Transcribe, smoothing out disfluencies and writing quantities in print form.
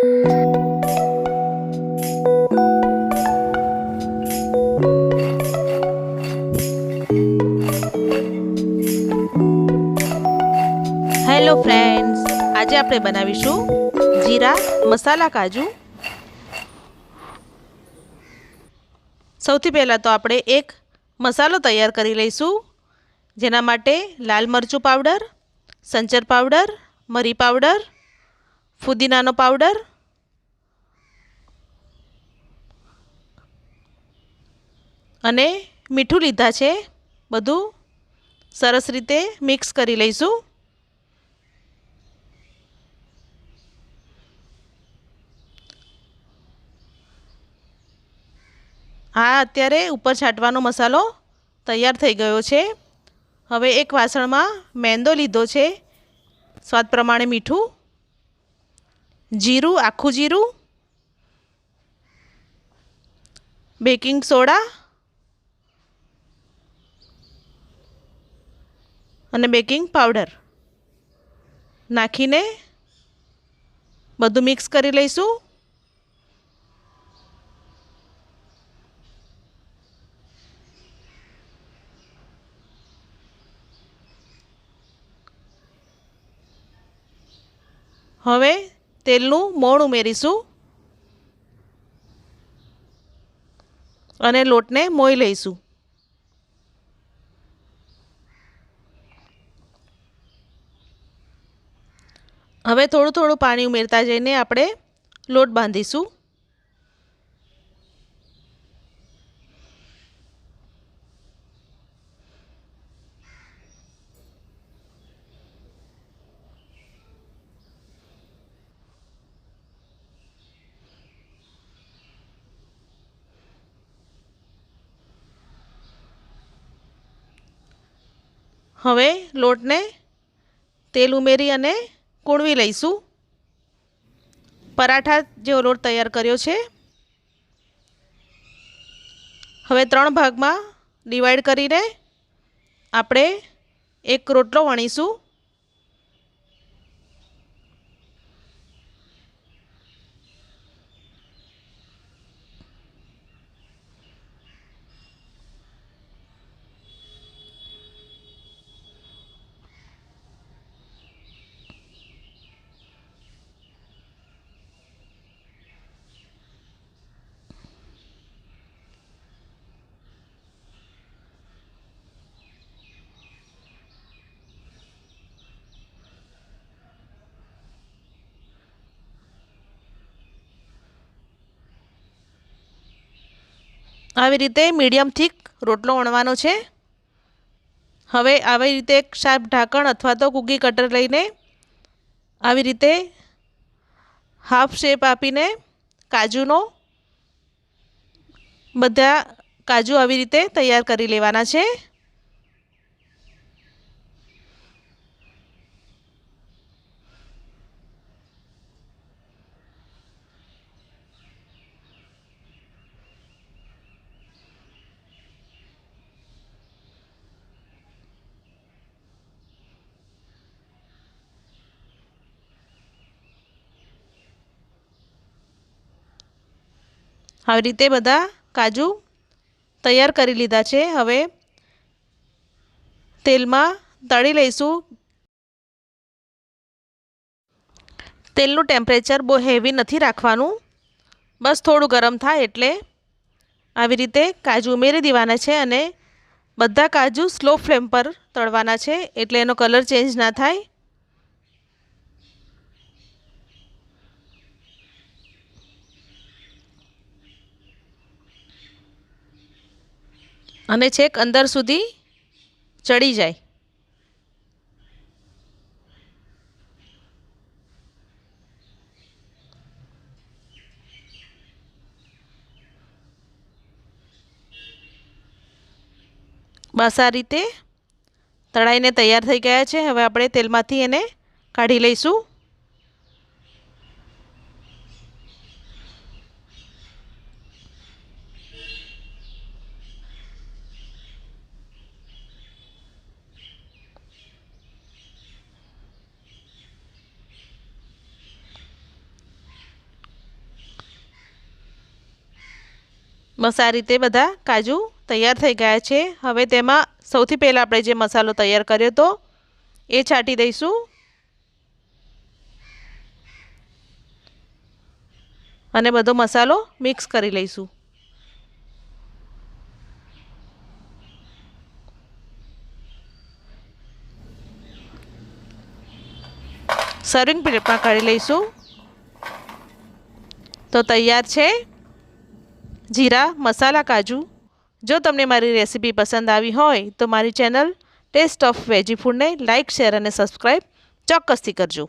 Hello friends, આજે આપણે બનાવીશું જીરા મસાલા કાજુ. સૌથી પહેલાં તો આપણે એક મસાલો તૈયાર કરી લઈશું, જેના માટે લાલ મરચું પાવડર, સંચર પાવડર, મરી પાવડર, ફુદીનાનો પાવડર અને મીઠું લીધા છે. બધું સરસ રીતે મિક્સ કરી લઈશું. આ અત્યારે ઉપર છાંટવાનો મસાલો તૈયાર થઈ ગયો છે. હવે એક વાસણમાં મેંદો લીધો છે, સ્વાદ પ્રમાણે મીઠું, જીરું, આખું જીરું, બેકિંગ સોડા અને બેકિંગ પાવડર નાખીને બધું મિક્સ કરી લઈશું. હવે તેલનું મોણ ઉમેરીશું અને લોટને મોઈ લઈશું. હવે થોડું થોડું પાણી ઉમેરતા જઈને આપણે લોટ બાંધીશું. હવે લોટને તેલ ઉમેરી અને કૂણવી લઈશું. પરાઠા જેવો લોટ તૈયાર કર્યો છે. હવે 3 ભાગમાં ડિવાઈડ કરીને આપણે એક રોટલો વણીશું. આવી રીતે મીડિયમ થીક રોટલો વણવાનો છે. હવે આવી રીતે એક શાર્પ ઢાંકણ અથવા તો કૂકી કટર લઈને આવી રીતે હાફ શેપ આપીને કાજુનો બધા કાજુ આવી રીતે તૈયાર કરી લેવાના છે. આવી રીતે બધા કાજુ તૈયાર કરી લીધા છે. હવે તેલમાં તળી લઈશું. તેલનું ટેમ્પરેચર બહુ હેવી નથી રાખવાનું, બસ થોડું ગરમ થાય એટલે આવી રીતે કાજુ ઉમેરી દેવાના છે અને બધા કાજુ સ્લો ફ્લેમ પર તળવાના છે, એટલે એનો કલર ચેન્જ ના થાય. અને છેક અંદર સુધી ચડી જાય. બસ આ રીતે તળાઈને તૈયાર થઈ ગયા છે. હવે આપણે તેલમાંથી એને કાઢી લઈશું. બસ આ રીતે બધા કાજુ તૈયાર થઈ ગયા છે. હવે તેમાં સૌથી પહેલાં આપણે જે મસાલો તૈયાર કર્યો હતો એ છાંટી દઈશું અને બધો મસાલો મિક્સ કરી લઈશું. સર્વિંગ પ્લેટમાં કાઢી લઈશું. તો તૈયાર છે જીરા મસાલા કાજુ. જો તમને મારી રેસીપી પસંદ આવી હોય તો મારી ચેનલ ટેસ્ટ ઓફ વેજી ફૂડને લાઇક, શેર અને સબસ્ક્રાઈબ ચોક્કસથી કરજો.